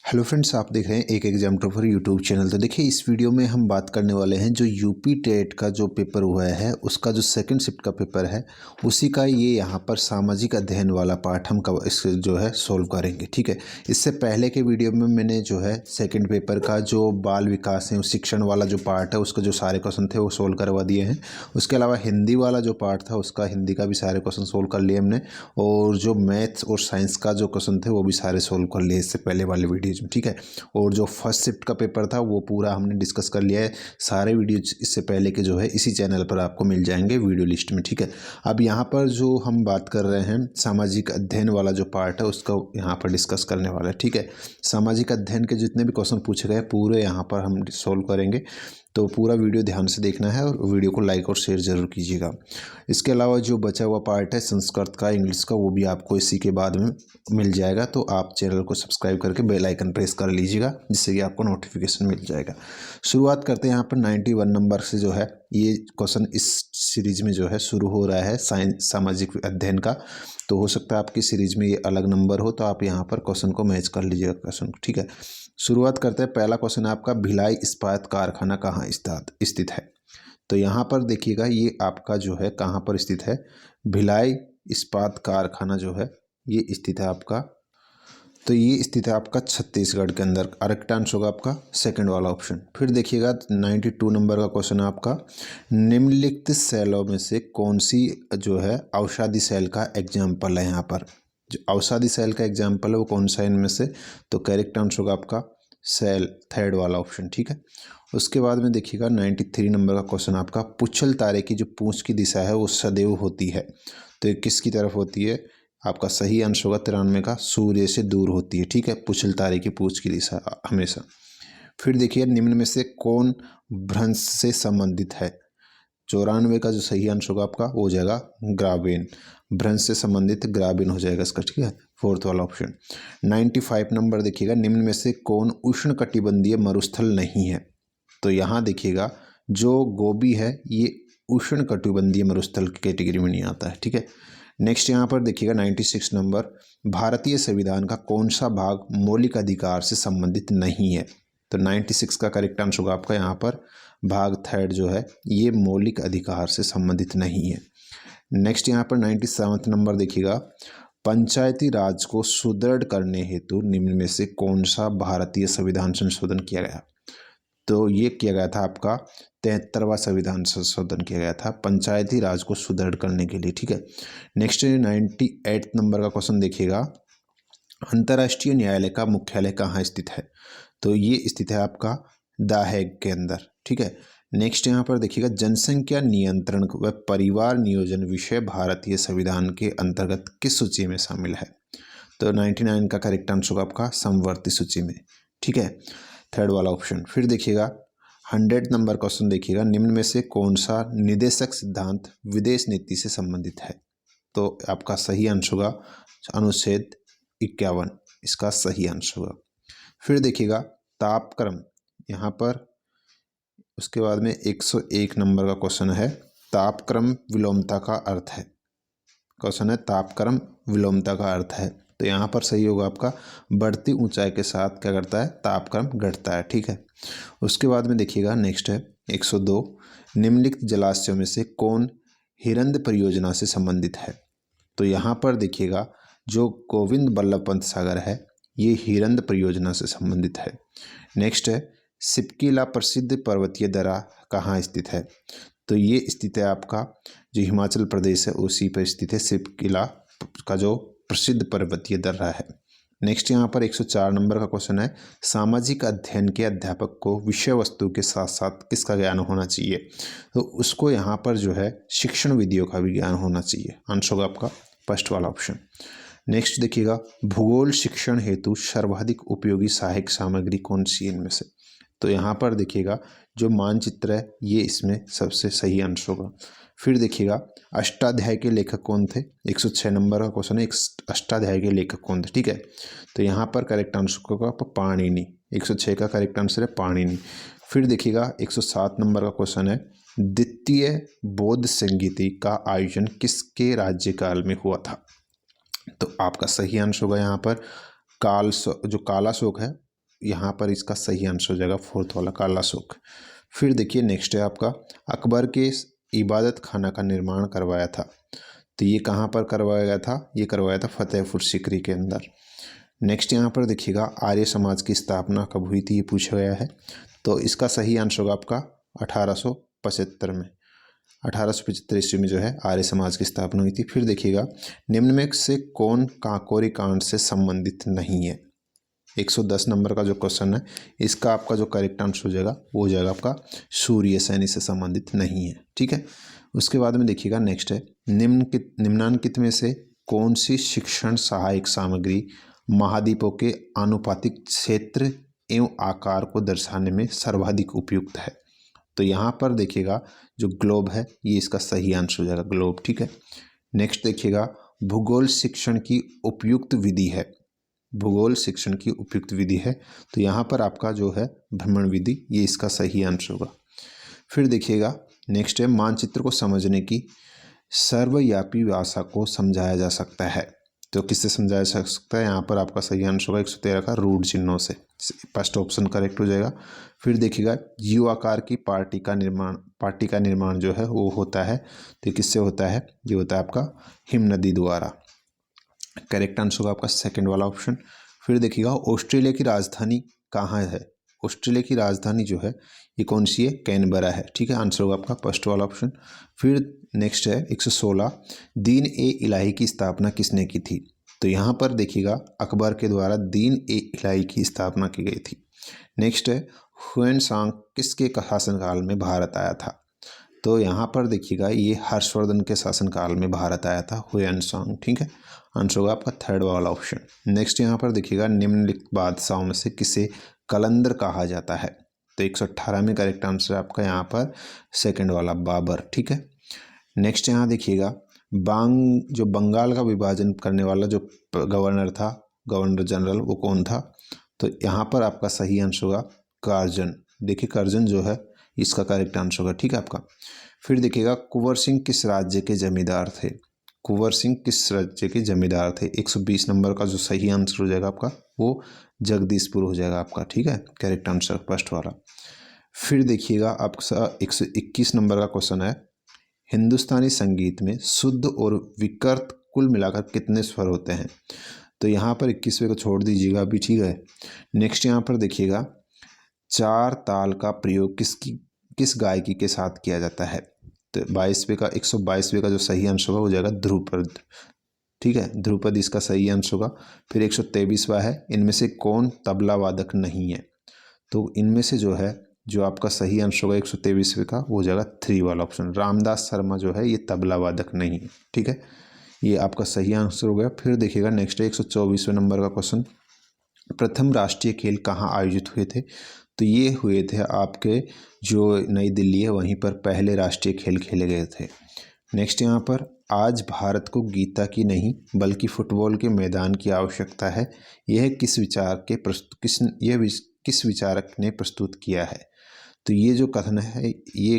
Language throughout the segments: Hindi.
हेलो फ्रेंड्स, आप देख रहे हैं एक एग्जाम टॉपर यूट्यूब चैनल। तो देखिए, इस वीडियो में हम बात करने वाले हैं जो यूपी टेट का जो पेपर हुआ है उसका जो सेकंड शिफ्ट का पेपर है उसी का ये यहाँ पर सामाजिक अध्ययन वाला पार्ट हम इस जो है सोल्व करेंगे। ठीक है, इससे पहले के वीडियो में मैंने जो है सेकंड पेपर का जो बाल विकास है शिक्षण वाला जो पार्ट है उसका जो सारे क्वेश्चन थे वो सोल्व करवा दिए हैं। उसके अलावा हिंदी वाला जो पार्ट था उसका हिंदी का भी सारे क्वेश्चन सोल्व कर लिए हमने, और जो मैथ्स और साइंस का जो क्वेश्चन थे वो भी सारे सोल्व कर लिए इससे पहले वाले वीडियोज में। ठीक है, और जो फर्स्ट शिफ्ट का पेपर था वो पूरा हमने डिस्कस कर लिया है। सारे वीडियो इससे पहले के जो है इसी चैनल पर आपको मिल जाएंगे वीडियो लिस्ट में। ठीक है, अब यहाँ पर जो हम बात कर रहे हैं सामाजिक अध्ययन वाला जो पार्ट है उसका यहाँ पर डिस्कस करने वाला है। ठीक है, सामाजिक अध्ययन के जितने भी क्वेश्चन पूछे गए पूरे यहाँ पर हम सोल्व करेंगे, तो पूरा वीडियो ध्यान से देखना है और वीडियो को लाइक और शेयर जरूर कीजिएगा। इसके अलावा जो बचा हुआ पार्ट है संस्कृत का, इंग्लिश का, वो भी आपको इसी के बाद में मिल जाएगा, तो आप चैनल को सब्सक्राइब करके बेल आइकन प्रेस कर लीजिएगा जिससे कि आपको नोटिफिकेशन मिल जाएगा। शुरुआत करते हैं यहाँ पर 91 नंबर से। जो है ये क्वेश्चन इस सीरीज में जो है शुरू हो रहा है साइंस सामाजिक अध्ययन का, तो हो सकता है आपकी सीरीज में ये अलग नंबर हो, तो आप यहाँ पर क्वेश्चन को मैच कर लीजिएगा क्वेश्चन को। ठीक है, शुरुआत करते हैं। पहला क्वेश्चन है आपका, भिलाई इस्पात कारखाना कहाँ स्थित है। तो यहाँ पर देखिएगा ये आपका जो है कहाँ पर स्थित है, भिलाई इस्पात कारखाना जो है ये स्थित है आपका, तो ये स्थित है आपका छत्तीसगढ़ के अंदर। करेक्ट आंसर होगा आपका सेकंड वाला ऑप्शन। फिर देखिएगा 92 नंबर का क्वेश्चन है आपका, निम्नलिखित सेलों में से कौन सी जो है औषधि सेल का एग्जाम्पल है। यहाँ पर जो औषधि सेल का एग्जाम्पल है वो कौन सा इनमें से, तो करेक्ट आंसर होगा आपका सेल थर्ड वाला ऑप्शन। ठीक है, उसके बाद में देखिएगा 93 नंबर का क्वेश्चन आपका, पुच्छल तारे की जो पूंछ की दिशा है वो सदैव होती है, तो ये किसकी तरफ होती है। आपका सही आंसर होगा 93 का, सूर्य से दूर होती है। ठीक है, पुच्छल तारे की पूंछ की दिशा हमेशा। फिर देखिए निम्न में से कौन भ्रंश से संबंधित है। 94 का जो सही आंसर होगा आपका वो हो जाएगा ग्राबेन, भ्रंश से संबंधित ग्राबेन हो जाएगा इसका। ठीक है, फोर्थ वाला ऑप्शन। 95 नंबर देखिएगा, निम्न में से कौन उष्णकटिबंधीय मरुस्थल नहीं है। तो यहाँ देखिएगा जो गोबी है ये उष्णकटिबंधीय मरुस्थल की कैटेगरी में नहीं आता है। ठीक है, नेक्स्ट यहाँ पर देखिएगा 96 नंबर, भारतीय संविधान का कौन सा भाग मौलिक अधिकार से संबंधित नहीं है। तो 96 का करेक्ट आंसर होगा आपका यहाँ पर भाग थर्ड जो है ये मौलिक अधिकार से संबंधित नहीं है। नेक्स्ट यहाँ पर 97 नंबर देखिएगा, पंचायती राज को सुदृढ़ करने हेतु निम्न में से कौन सा भारतीय संविधान संशोधन किया गया। तो ये किया गया था आपका 73वां संविधान संशोधन किया गया था पंचायती राज को सुदृढ़ करने के लिए। ठीक है, नेक्स्ट 98 नंबर का क्वेश्चन देखिएगा, अंतर्राष्ट्रीय न्यायालय का मुख्यालय कहाँ स्थित है। तो ये स्थित है आपका द हेग के अंदर। ठीक है, नेक्स्ट यहाँ पर देखिएगा, जनसंख्या नियंत्रण व परिवार नियोजन विषय भारतीय संविधान के अंतर्गत किस सूची में शामिल है। तो 99 का करेक्ट आंसर होगा आपका समवर्ती सूची में। ठीक है, थर्ड वाला ऑप्शन। फिर देखिएगा 100 नंबर क्वेश्चन देखिएगा, निम्न में से कौन सा निदेशक सिद्धांत विदेश नीति से संबंधित है। तो आपका सही आंसर होगा अनुच्छेद 51, इसका सही आंसर होगा। फिर देखिएगा तापक्रम, यहाँ पर उसके बाद में 101 नंबर का क्वेश्चन है, तापक्रम विलोमता का अर्थ है। क्वेश्चन है तापक्रम विलोमता का अर्थ है, तो यहाँ पर सही होगा आपका बढ़ती ऊंचाई के साथ क्या करता है, तापक्रम घटता है। ठीक है, उसके बाद में देखिएगा नेक्स्ट है 102, निम्नलिखित जलाशयों में से कौन हिरंद परियोजना से संबंधित है। तो यहाँ पर देखिएगा जो गोविंद बल्लभ पंत सागर है ये हिरंद परियोजना से संबंधित है। नेक्स्ट है सिपकीला प्रसिद्ध पर्वतीय दर्रा कहाँ स्थित है। तो ये स्थित है आपका जो हिमाचल प्रदेश है उसी पर स्थित है, सिपकीला का जो प्रसिद्ध पर्वतीय दर्रा है। नेक्स्ट यहाँ पर 104 नंबर का क्वेश्चन है, सामाजिक अध्ययन के अध्यापक को विषय वस्तु के साथ साथ किसका ज्ञान होना चाहिए। तो उसको यहाँ पर जो है शिक्षण विधियों का भी ज्ञान होना चाहिए। आंसर होगा आपका फर्स्ट वाला ऑप्शन। नेक्स्ट देखिएगा, भूगोल शिक्षण हेतु सर्वाधिक उपयोगी सहायक सामग्री कौन सी है इनमें से। तो यहाँ पर देखिएगा जो मानचित्र है ये इसमें सबसे सही आंसर होगा। फिर देखिएगा अष्टाध्याय के लेखक कौन थे, 106 नंबर का क्वेश्चन है, अष्टाध्याय के लेखक कौन थे। ठीक है, तो यहाँ पर करेक्ट आंसर होगा पाणिनि, 106 का करेक्ट आंसर है पाणिनि। फिर देखिएगा 107 नंबर का क्वेश्चन है, द्वितीय बौद्ध संगीति का आयोजन किसके राज्यकाल में हुआ था। तो आपका सही आंसर होगा यहाँ पर जो काला अशोक है यहाँ पर इसका सही आंसर हो जाएगा फोर्थ वाला काला सूख। फिर देखिए नेक्स्ट है आपका, अकबर के इबादत खाना का निर्माण करवाया था। तो ये कहाँ पर करवाया गया था? ये करवाया था फतेहपुर सीकरी के अंदर। नेक्स्ट यहाँ पर देखिएगा, आर्य समाज की स्थापना कब हुई थी, ये पूछा गया है। तो इसका सही आंसर होगा आपका 1875 में। 1875 ईस्वी में जो है आर्य समाज की स्थापना हुई थी। फिर देखिएगा, निम्न में से कौन काकोरी कांड से संबंधित नहीं है? 110 नंबर का जो क्वेश्चन है, इसका आपका जो करेक्ट आंसर हो जाएगा वो हो जाएगा आपका सूर्य सैनी से संबंधित नहीं है। ठीक है। उसके बाद में देखिएगा नेक्स्ट है, निम्नांकित में से कौन सी शिक्षण सहायक सामग्री महाद्वीपों के आनुपातिक क्षेत्र एवं आकार को दर्शाने में सर्वाधिक उपयुक्त है? तो यहाँ पर देखिएगा जो ग्लोब है ये इसका सही आंसर हो जाएगा, ग्लोब। ठीक है। नेक्स्ट देखिएगा, भूगोल शिक्षण की उपयुक्त विधि है। भूगोल शिक्षण की उपयुक्त विधि है, तो यहाँ पर आपका जो है भ्रमण विधि, ये इसका सही आंसर होगा। फिर देखिएगा नेक्स्ट है, मानचित्र को समझने की सर्वव्यापी भाषा को समझाया जा सकता है। तो किससे समझाया जा सकता है? यहाँ पर आपका सही आंसर होगा 113 का रूढ़ चिन्हों से। फर्स्ट ऑप्शन करेक्ट हो जाएगा। फिर देखिएगा, यू आकार की पार्टी का निर्माण जो है वो होता है, तो किससे होता है? ये होता है आपका हिम नदी द्वारा। करेक्ट आंसर होगा आपका सेकंड वाला ऑप्शन। फिर देखिएगा, ऑस्ट्रेलिया की राजधानी कहाँ है? ऑस्ट्रेलिया की राजधानी जो है ये कौन सी है? कैनबरा है। ठीक है, आंसर होगा आपका फर्स्ट वाला ऑप्शन। फिर नेक्स्ट है 116, दीन ए इलाही की स्थापना किसने की थी? तो यहाँ पर देखिएगा अकबर के द्वारा दीन ए इलाही की स्थापना की गई थी। नेक्स्ट है, हुएन सांग किसके शासनकाल में भारत आया था? तो यहाँ पर देखिएगा ये हर्षवर्धन के शासनकाल में भारत आया था, हुएन सांग। ठीक है, आंसर होगा आपका थर्ड वाला ऑप्शन। नेक्स्ट यहाँ पर देखिएगा, निम्नलिखित बादशाहों में से किसे कलंदर कहा जाता है? तो 118 में करेक्ट आंसर है आपका यहाँ पर सेकंड वाला, बाबर। ठीक है। नेक्स्ट यहाँ देखिएगा, जो बंगाल का विभाजन करने वाला जो गवर्नर था, गवर्नर जनरल, वो कौन था? तो यहाँ पर आपका सही आंसर होगा कर्जन। देखिए कर्जन जो है इसका करेक्ट आंसर होगा। ठीक है आपका। फिर देखिएगा, कुंवर सिंह किस राज्य के जमींदार थे? कुंवर सिंह किस राज्य के जमींदार थे? 120 नंबर का जो सही आंसर हो जाएगा आपका वो जगदीशपुर हो जाएगा आपका। ठीक है, करेक्ट आंसर फर्स्ट वाला। फिर देखिएगा आपका 121 नंबर का क्वेश्चन है, हिंदुस्तानी संगीत में शुद्ध और विकृत कुल मिलाकर कितने स्वर होते हैं? तो यहाँ पर 21वें को छोड़ दीजिएगा अभी। ठीक है। नेक्स्ट यहाँ पर देखिएगा, चार ताल का प्रयोग किस गायकी के साथ किया जाता है? तो 122वें का जो सही आंसर होगा हो जाएगा ध्रुपद। ठीक है, ध्रुपद इसका सही आंसर होगा। फिर 123वां है, इनमें से कौन तबला वादक नहीं है? तो इनमें से जो आपका सही आंसर होगा 123वें का वो हो जाएगा 3 वाला ऑप्शन, रामदास शर्मा जो है ये तबला वादक नहीं है। ठीक है, ये आपका सही आंसर हो गया। फिर देखिएगा नेक्स्ट है 124वें नंबर का क्वेश्चन, प्रथम राष्ट्रीय खेल कहाँ आयोजित हुए थे? तो ये हुए थे आपके जो नई दिल्ली है वहीं पर पहले राष्ट्रीय खेल खेले गए थे। नेक्स्ट यहाँ पर, आज भारत को गीता की नहीं बल्कि फुटबॉल के मैदान की आवश्यकता है, यह किस विचारक ने प्रस्तुत किया है? तो ये जो कथन है ये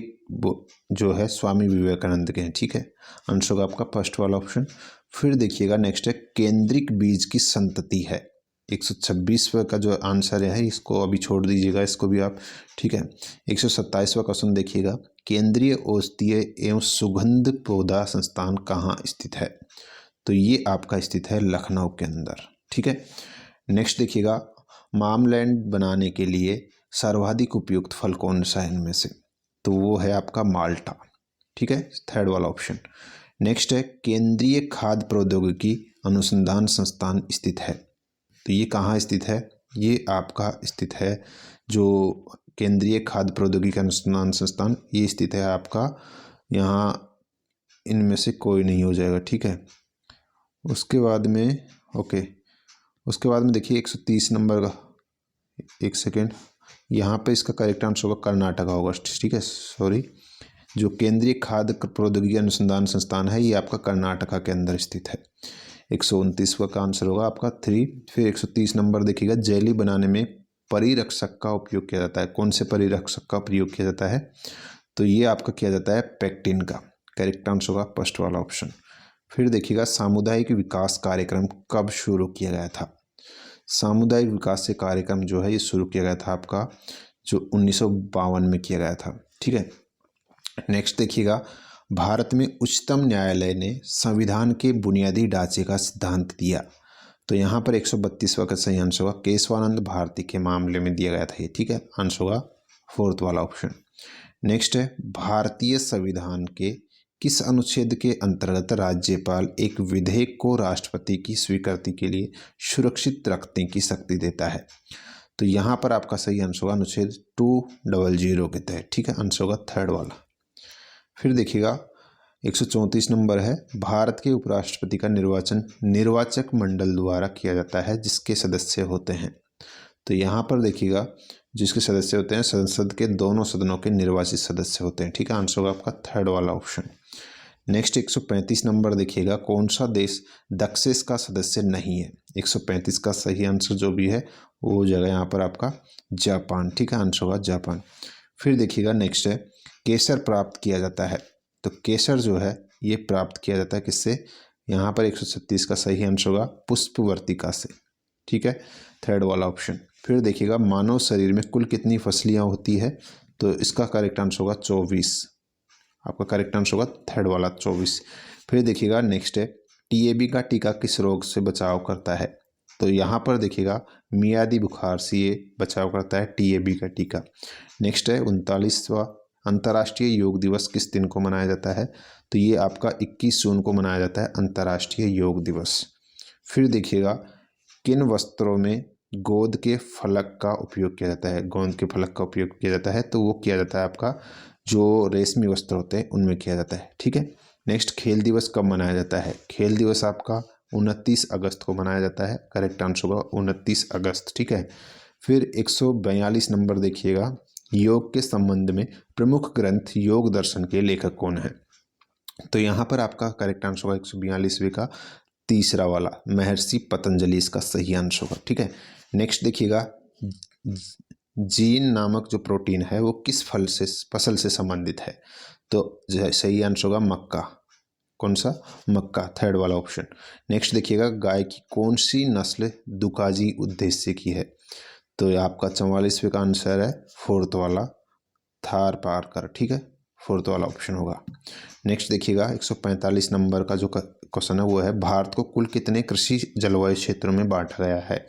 जो है स्वामी विवेकानंद के हैं। ठीक है, आंसर होगा आपका फर्स्ट वाला ऑप्शन। फिर देखिएगा नेक्स्ट है, केंद्रिक बीज की संतति है। 126वां का जो आंसर है इसको अभी छोड़ दीजिएगा, इसको भी आप। ठीक है, 127वां क्वेश्चन देखिएगा, केंद्रीय औषधीय एवं सुगंध पौधा संस्थान कहाँ स्थित है? तो ये आपका स्थित है लखनऊ के अंदर। ठीक है। नेक्स्ट देखिएगा, मार्मलेड बनाने के लिए सर्वाधिक उपयुक्त फल कौन सा है इनमें से? तो वो है आपका माल्टा। ठीक है, थर्ड वाला ऑप्शन। नेक्स्ट है, केंद्रीय खाद्य प्रौद्योगिकी अनुसंधान संस्थान स्थित है। तो ये कहाँ स्थित है? ये आपका स्थित है जो केंद्रीय खाद्य प्रौद्योगिकी अनुसंधान संस्थान, ये स्थित है आपका यहाँ, इनमें से कोई नहीं हो जाएगा। ठीक है, उसके बाद में उसके बाद में देखिए 130 नंबर का, एक सेकेंड, यहाँ पे इसका करेक्ट आंसर होगा कर्नाटका होगा। ठीक है, सॉरी, जो केंद्रीय खाद्य प्रौद्योगिकी अनुसंधान संस्थान है ये आपका कर्नाटका के अंदर स्थित है। 129वां का आंसर होगा आपका 3। फिर 130 नंबर देखिएगा, जेली बनाने में परिरक्षक का उपयोग किया जाता है। कौन से परिरक्षक का प्रयोग किया जाता है? तो ये आपका किया जाता है पेक्टिन का। करेक्ट आंसर होगा फर्स्ट वाला ऑप्शन। फिर देखिएगा, सामुदायिक विकास कार्यक्रम कब शुरू किया गया था? सामुदायिक विकास से कार्यक्रम जो है ये शुरू किया गया था आपका जो 1952 में किया गया था। ठीक है, नेक्स्ट देखिएगा, भारत में उच्चतम न्यायालय ने संविधान के बुनियादी ढांचे का सिद्धांत दिया। तो यहाँ पर 132वां का सही आंसर होगा केशवानंद भारती के मामले में दिया गया था ये। ठीक है, आंसर होगा फोर्थ वाला ऑप्शन। नेक्स्ट है, भारतीय संविधान के किस अनुच्छेद के अंतर्गत राज्यपाल एक विधेयक को राष्ट्रपति की स्वीकृति के लिए सुरक्षित रखने की शक्ति देता है। तो यहाँ पर आपका सही आंसर होगा अनुच्छेद 200 के तहत। ठीक है, आंसर होगा थर्ड वाला। फिर देखिएगा 134 नंबर है, भारत के उपराष्ट्रपति का निर्वाचन निर्वाचक मंडल द्वारा किया जाता है जिसके सदस्य होते हैं। तो यहाँ पर देखिएगा जिसके सदस्य होते हैं संसद के दोनों सदनों के निर्वाचित सदस्य होते हैं। ठीक है, आंसर होगा आपका थर्ड वाला ऑप्शन। नेक्स्ट 135 नंबर देखिएगा, कौन सा देश दक्षेस का सदस्य नहीं है। 135 का सही आंसर जो भी है वो हो जाएगा यहाँ पर आपका जापान। ठीक है, आंसर होगा जापान। फिर देखिएगा नेक्स्ट है, केसर प्राप्त किया जाता है। तो केसर जो है ये प्राप्त किया जाता है किससे, यहाँ पर 136 का सही आंसर होगा पुष्पवर्तिका से। ठीक है, थर्ड वाला ऑप्शन। फिर देखिएगा मानव शरीर में कुल कितनी फसलियाँ होती है। तो इसका करेक्ट आंसर होगा 24। आपका करेक्ट आंसर होगा थर्ड वाला 24। फिर देखिएगा नेक्स्ट है, टीएबी का टीका किस रोग से बचाव करता है। तो यहाँ पर देखिएगा मियादी बुखार से ये बचाव करता है टीएबी का टीका। नेक्स्ट है 39वां अंतर्राष्ट्रीय योग दिवस किस दिन को मनाया जाता है। तो ये आपका 21 जून को मनाया जाता है अंतर्राष्ट्रीय योग दिवस। फिर देखिएगा किन वस्त्रों में गोंद के फलक का उपयोग किया जाता है। गोंद के फलक का उपयोग किया जाता है तो वो किया जाता है आपका जो रेशमी वस्त्र होते हैं उनमें किया जाता है। ठीक है, नेक्स्ट खेल दिवस कब मनाया जाता है। खेल दिवस आपका 29 अगस्त को मनाया जाता है। करेक्ट आंसर होगा 29 अगस्त। ठीक है, फिर 142 नंबर देखिएगा, योग के संबंध में प्रमुख ग्रंथ योग दर्शन के लेखक कौन है। तो यहाँ पर आपका करेक्ट आंसर होगा 142वें का तीसरा वाला महर्षि पतंजलि इसका सही आंसर होगा। ठीक है, नेक्स्ट देखिएगा, जीन नामक जो प्रोटीन है वो किस फसल से संबंधित है। तो सही आंसर होगा मक्का। कौन सा, मक्का, थर्ड वाला ऑप्शन। नेक्स्ट देखिएगा, गाय की कौन सी नस्ल दुकाजी उद्देश्य की है। तो आपका 44वें का आंसर है फोर्थ वाला थार पारकर। ठीक है, फोर्थ वाला ऑप्शन होगा। नेक्स्ट देखिएगा 145 नंबर का जो क्वेश्चन है वो है, भारत को कुल कितने कृषि जलवायु क्षेत्रों में बांटा गया है।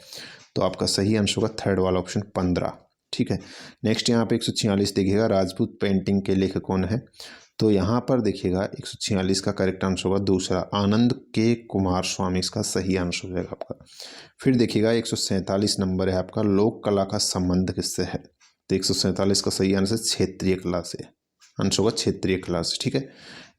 तो आपका सही आंसर होगा थर्ड वाला ऑप्शन 15। ठीक है, नेक्स्ट यहाँ पे 146 देखिएगा, राजपूत पेंटिंग के लेखक कौन है। तो यहाँ पर देखिएगा 146 का करेक्ट आंसर होगा दूसरा आनंद के कुमार स्वामी इसका सही आंसर हो जाएगा आपका। फिर देखिएगा 147 नंबर है आपका, लोक कला का संबंध किससे है। तो 147 का सही आंसर क्षेत्रीय कला से, आंसर होगा क्षेत्रीय कला से। ठीक है,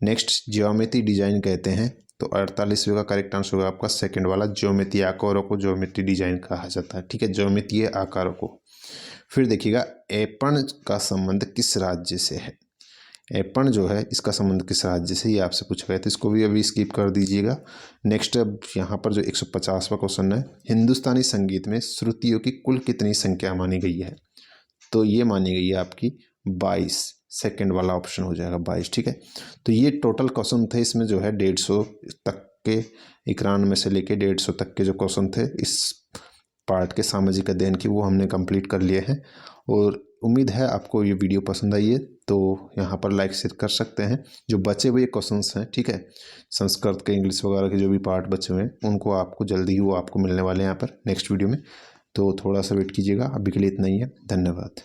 नेक्स्ट ज्योमेट्री डिजाइन कहते हैं। तो 48वें का करेक्ट आंसर होगा आपका सेकंड वाला, ज्योमेट्री आकारों को ज्योमेट्री डिजाइन कहा जाता है। ठीक है, ज्योमेट्रीय आकारों को। फिर देखिएगा ऐपण का संबंध किस राज्य से है। ऐपण जो है इसका संबंध किस राज्य से, ये आपसे पूछा गया था, इसको भी अभी स्किप कर दीजिएगा। नेक्स्ट अब यहाँ पर जो 150वां क्वेश्चन है, हिंदुस्तानी संगीत में श्रुतियों की कुल कितनी संख्या मानी गई है। तो ये मानी गई है आपकी 22। सेकंड वाला ऑप्शन हो जाएगा 22। ठीक है, तो ये टोटल क्वेश्चन थे, इसमें जो है 150 तक के 91 से लेके 150 तक के जो क्वेश्चन थे इस पार्ट के सामाजिक अध्ययन की वो हमने कंप्लीट कर लिए हैं। और उम्मीद है आपको ये वीडियो पसंद आई है, तो यहाँ पर लाइक शेयर कर सकते हैं। जो बचे हुए क्वेश्चंस हैं, ठीक है, संस्कृत के इंग्लिश वगैरह के जो भी पार्ट बचे हुए हैं उनको आपको जल्दी ही वो आपको मिलने वाले हैं यहाँ पर नेक्स्ट वीडियो में। तो थोड़ा सा वेट कीजिएगा, अभी के लिए इतना ही है। धन्यवाद।